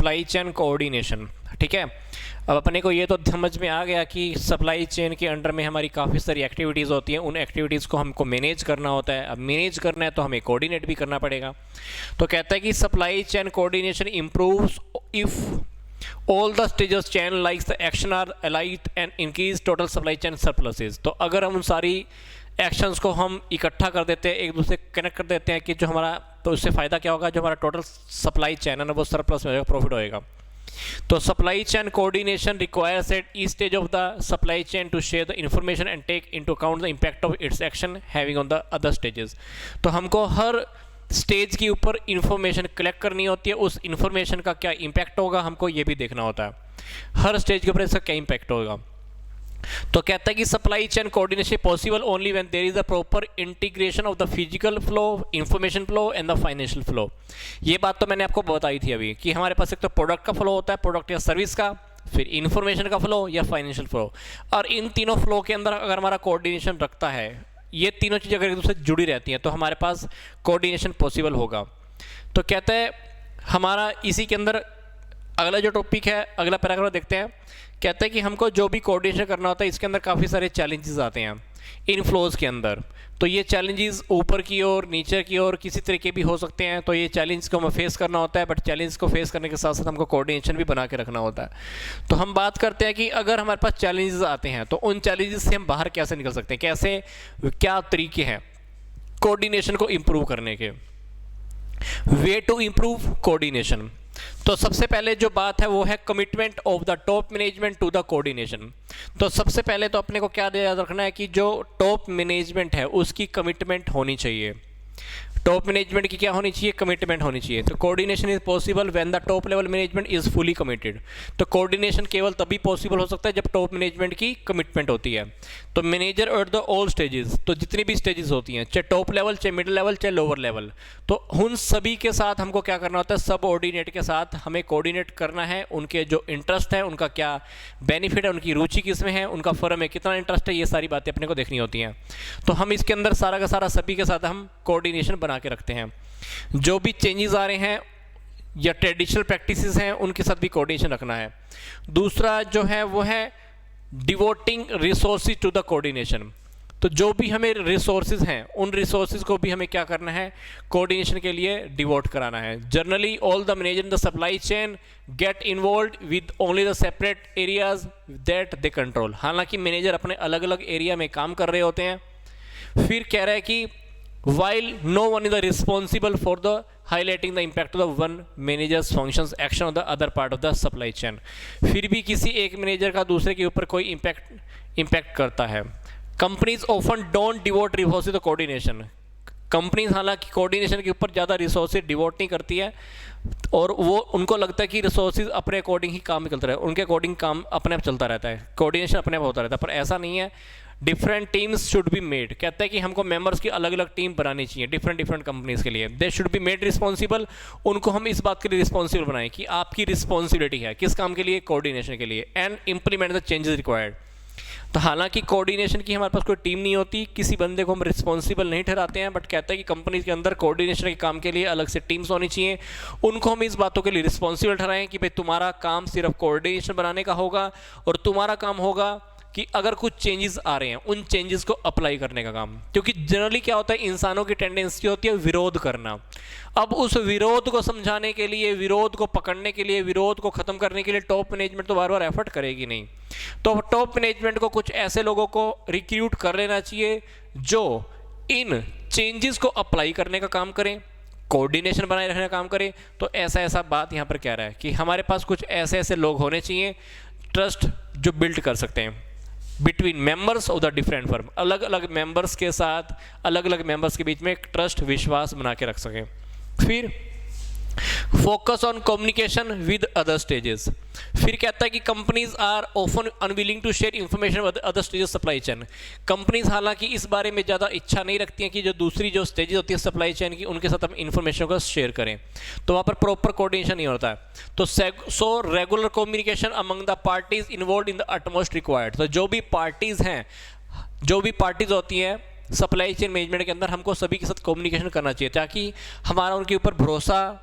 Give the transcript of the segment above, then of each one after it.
Supply chain coordination. ठीक है, अब अपने को ये तो समझ में आ गया कि सप्लाई चेन के अंडर में हमारी काफ़ी सारी एक्टिविटीज़ होती हैं, उन एक्टिविटीज़ को हमको मैनेज करना होता है। अब मैनेज करना है तो हमें कोऑर्डिनेट भी करना पड़ेगा। तो कहता है कि supply chain coordination improves if all the stages chain likes the action are aligned and increase total supply chain surpluses. तो अगर हम उन सारी एक्शंस को हम इकट्ठा कर देते हैं, एक दूसरे कनेक्ट कर देते हैं कि जो हमारा, तो उससे फ़ायदा क्या होगा, जो हमारा टोटल सप्लाई चैन है ना वो सरप्लस में होगा, प्रॉफिट होएगा। तो supply chain coordination requires at each stage of the supply chain to share the information and take into account the impact of its action having on the other stages. तो हमको हर stage के ऊपर information collect करनी होती है, उस information का क्या इम्पैक्ट होगा हमको ये भी देखना होता है, हर स्टेज के ऊपर इसका क्या इम्पैक्ट होगा। तो कहता है कि supply chain coordination possible only when there is a proper integration of the physical flow, information flow and the financial flow. ये बात तो मैंने आपको बताई थी अभी कि हमारे पास एक तो प्रोडक्ट का फ्लो होता है, प्रोडक्ट या सर्विस का, फिर इंफॉर्मेशन का फ्लो या फाइनेंशियल फ्लो, और इन तीनों फ्लो के अंदर अगर हमारा कोऑर्डिनेशन रखता है, ये तीनों चीज़ें अगर एक दूसरे से जुड़ी रहती हैं तो हमारे पास कोऑर्डिनेशन पॉसिबल होगा। तो कहते हैं हमारा इसी के अंदर अगला जो टॉपिक है, अगला पैराग्राफ देखते हैं। कहते हैं कि हमको जो भी कोऑर्डिनेशन करना होता है इसके अंदर काफ़ी सारे चैलेंजेस आते हैं इन फ्लोज के अंदर। तो ये चैलेंजेस ऊपर की ओर, नीचे की ओर किसी तरीके भी हो सकते हैं। तो ये चैलेंज को हमें फेस करना होता है, बट चैलेंज को फेस करने के साथ साथ हमको कोऑर्डिनेशन भी बना के रखना होता है। तो हम बात करते हैं कि अगर हमारे पास चैलेंजेस आते हैं तो उन चैलेंजेस से हम बाहर कैसे निकल सकते हैं, कैसे, क्या तरीके हैं कोऑर्डिनेशन को इम्प्रूव करने के। Way to improve coordination. तो सबसे पहले जो बात है वो है commitment of the top management to the coordination. तो सबसे पहले तो अपने को क्या याद रखना है कि जो टॉप मैनेजमेंट है उसकी कमिटमेंट होनी चाहिए। टॉप मैनेजमेंट की क्या होनी चाहिए, कमिटमेंट होनी चाहिए। तो coordination is possible when the top level management is fully committed. तो कोऑर्डिनेशन केवल तभी पॉसिबल हो सकता है जब टॉप मैनेजमेंट की कमिटमेंट होती है। तो manager at the all stages, तो जितनी भी स्टेजेस होती हैं, चाहे टॉप लेवल, चाहे मिडिल लेवल, चाहे लोअर लेवल, तो उन सभी के साथ हमको क्या करना होता है, सब ऑर्डिनेट के साथ हमें कोऑर्डिनेट करना है। उनके जो इंटरेस्ट है, उनका क्या बेनिफिट है, उनकी रुचि किस में है, उनका फर्म में कितना इंटरेस्ट है, ये सारी बातें अपने को देखनी होती हैं। तो हम इसके अंदर सारा का सारा सभी के साथ हम कोऑर्डिनेशन बना के रखते हैं। जो भी चेंजेस आ रहे हैं या ट्रेडिशनल प्रैक्टिसेस हैं उनके साथ भी कोऑर्डिनेशन रखना है। दूसरा जो है वो है devoting resources to the coordination. तो जो भी हमें रिसोर्सेज हैं उन रिसोर्सेज को भी हमें क्या करना है, कोऑर्डिनेशन के लिए डिवोट कराना है। Generally all the manager in the supply chain get involved with only the separate areas that they control. हालांकि मैनेजर अपने अलग अलग एरिया में काम कर रहे होते हैं। फिर कह रहा है कि while no one is responsible for the highlighting the impact of the one manager's functions action on the other part of the supply chain। फिर भी किसी एक मैनेजर का दूसरे के ऊपर कोई इम्पैक्ट करता है। Companies often don't devote resources to coordination. Companies हालांकि कोऑर्डिनेशन के ऊपर ज़्यादा रिसोर्सेज डिवोट नहीं करती है और वो उनको लगता है कि रिसोर्सेज अपने अकॉर्डिंग ही काम निकलता रहे, उनके अकॉर्डिंग काम अपने आप चलता रहता है, कोऑर्डिनेशन अपने आप होता रहता है। पर ऐसा नहीं है, different teams should be made. कहता है कि हमको मेंबर्स की अलग अलग टीम बनानी चाहिए डिफरेंट कंपनीज के लिए। They should be made responsible. उनको हम इस बात के लिए रिस्पॉन्सिबल बनाएं कि आपकी रिस्पॉन्सिबिलिटी है किस काम के लिए, कोऑर्डिनेशन के लिए, and implement the changes required. तो हालांकि कोऑर्डिनेशन की हमारे पास कोई टीम नहीं होती, किसी बंदे को हम रिस्पॉन्सिबल नहीं ठहराते हैं, बट कहता है कि कंपनी के अंदर कोऑर्डिनेशन के काम के लिए अलग से टीम्स होनी चाहिए। उनको हम इस बातों के लिए रिस्पॉन्सिबल ठहराएं कि भाई तुम्हारा काम सिर्फ कोऑर्डिनेशन बनाने का होगा और तुम्हारा काम होगा कि अगर कुछ चेंजेस आ रहे हैं उन चेंजेस को अप्लाई करने का काम। क्योंकि जनरली क्या होता है, इंसानों की टेंडेंसी होती है विरोध करना। अब उस विरोध को समझाने के लिए, विरोध को पकड़ने के लिए, विरोध को खत्म करने के लिए टॉप मैनेजमेंट तो बार बार एफर्ट करेगी नहीं। तो टॉप मैनेजमेंट को कुछ ऐसे लोगों को रिक्रूट कर लेना चाहिए जो इन चेंजेस को अप्लाई करने का काम करें, कोऑर्डिनेशन बनाए रखने का काम करें। तो ऐसा बात यहाँ पर कह रहा है कि हमारे पास कुछ ऐसे ऐसे लोग होने चाहिए, ट्रस्ट जो बिल्ड कर सकते हैं between members of the different firm. अलग अलग मेंबर्स के साथ, अलग अलग मेंबर्स के बीच में एक ट्रस्ट, विश्वास बना के रख सकें। फिर focus on communication with other stages. फिर कहता है कि companies are often unwilling to share information with other stages supply chain. Companies हालांकि इस बारे में ज़्यादा इच्छा नहीं रखती हैं कि जो दूसरी जो स्टेजेस होती है सप्लाई चेन की उनके साथ हम इंफॉर्मेशन को शेयर करें, तो वहाँ पर प्रॉपर कोऑर्डिनेशन नहीं होता है। तो so regular communication among the parties involve in the utmost required. तो जो भी पार्टीज हैं, जो भी पार्टीज होती हैं सप्लाई चेन मैनेजमेंट के अंदर, हमको सभी के साथ कम्युनिकेशन करना चाहिए ताकि हमारा उनके ऊपर भरोसा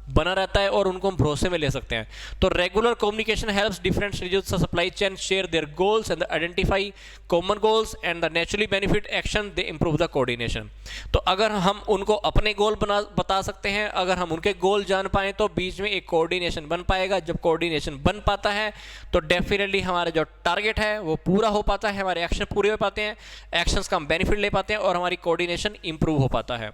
बना रहता है और उनको हम भरोसे में ले सकते हैं। तो regular communication helps different stages of supply chain share their goals and identify common goals and the naturally benefit action they improve the coordination. तो अगर हम उनको अपने गोल बता सकते हैं, अगर हम उनके गोल जान पाएँ तो बीच में एक कोऑर्डिनेशन बन पाएगा। जब कोऑर्डिनेशन बन पाता है तो डेफिनेटली हमारा जो टारगेट है वो पूरा हो पाता है, हमारे एक्शन पूरे हो पाते हैं, एक्शंस का हम बेनिफिट ले पाते हैं और हमारी कोऑर्डिनेशन इंप्रूव हो पाता है।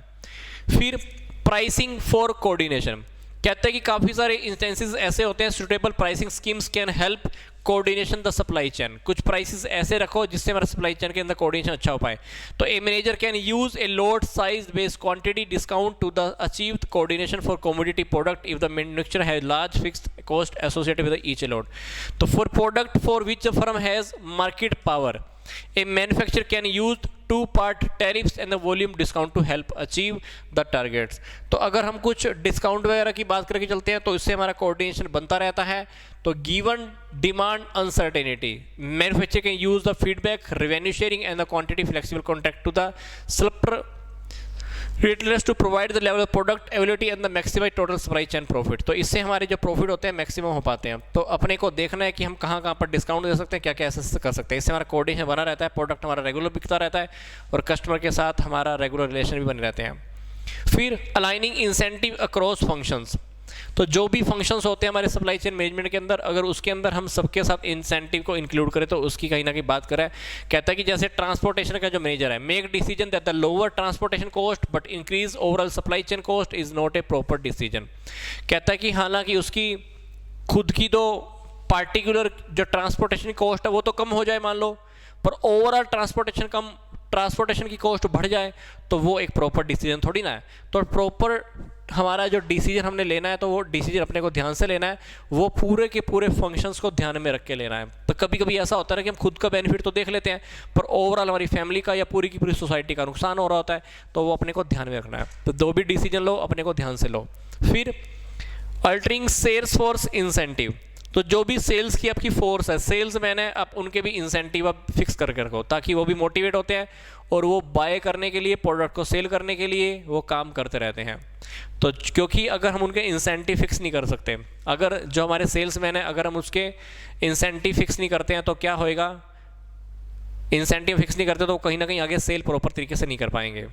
फिर प्राइसिंग फॉर कोऑर्डिनेशन कहते हैं कि काफ़ी सारे इंस्टेंसेस ऐसे होते हैं, suitable pricing schemes can help coordination the supply chain. कुछ प्राइसेस ऐसे रखो जिससे हमारा सप्लाई चेन के अंदर कोऑर्डिनेशन अच्छा हो पाए। तो a manager can use a load size based quantity discount to the achieved coordination for commodity product if the manufacturer has large fixed cost associated with each load. तो for product for which the firm has market power a manufacturer can use two-part tariffs and the volume discount to help achieve the targets। तो अगर हम कुछ discount वगैरह की बात करके चलते हैं तो इससे हमारा कोऑर्डिनेशन बनता रहता है। तो given demand uncertainty manufacturer can use the feedback revenue sharing and the quantity flexible contract to the supplier retailers to provide the level of product availability and the maximize total supply chain profit. तो इससे हमारे जो profit होते हैं maximum हो पाते हैं। तो अपने को देखना है कि हम कहाँ कहाँ पर डिस्काउंट दे सकते हैं, क्या क्या ऐसे कर सकते हैं। इससे हमारा कोऑर्डिनेशन बना रहता है, प्रोडक्ट हमारा रेगुलर बिकता रहता है और कस्टमर के साथ हमारा रेगुलर रिलेशन भी बने रहते हैं। फिर अलाइनिंग इंसेंटिव अक्रॉस फंक्शंस। तो जो भी फंक्शंस होते हैं हमारे सप्लाई चेन मैनेजमेंट के अंदर, अगर उसके अंदर हम सबके साथ इंसेंटिव को इंक्लूड करें तो उसकी कहीं ना कहीं बात करें। कहता है कि जैसे ट्रांसपोर्टेशन का जो मैनेजर है, make decision that the lower transportation cost but increase overall supply chain cost is not a proper decision. कहता है कि हालांकि उसकी खुद की तो पार्टिकुलर जो ट्रांसपोर्टेशन कॉस्ट है वो तो कम हो जाए मान लो, पर ओवरऑल ट्रांसपोर्टेशन की कॉस्ट बढ़ जाए तो वो एक प्रॉपर डिसीजन थोड़ी ना है। तो प्रॉपर हमारा जो डिसीजन हमने लेना है तो वो डिसीजन अपने को ध्यान से लेना है, वो पूरे के पूरे फंक्शंस को ध्यान में रख के लेना है। तो कभी कभी ऐसा होता है कि हम खुद का बेनिफिट तो देख लेते हैं पर ओवरऑल हमारी फैमिली का या पूरी की पूरी सोसाइटी का नुकसान हो रहा होता है, तो वो अपने को ध्यान में रखना है। तो जो भी डिसीजन लो अपने को ध्यान से लो। फिर अल्टरिंग सेल्स फोर्स इंसेंटिव। तो जो भी सेल्स की आपकी फोर्स है, सेल्स मैन है, आप उनके भी इंसेंटिव आप फिक्स करके रखो ताकि वो भी मोटिवेट होते हैं और वो बाय करने के लिए, प्रोडक्ट को सेल करने के लिए वो काम करते रहते हैं। तो क्योंकि अगर हम उनके इंसेंटिव फिक्स नहीं कर सकते, अगर जो हमारे सेल्स मैन है अगर हम उसके इंसेंटिव फिक्स नहीं करते हैं तो क्या होएगा, इंसेंटिव फिक्स नहीं करते तो कहीं ना कहीं आगे सेल प्रॉपर तरीके से नहीं कर पाएंगे।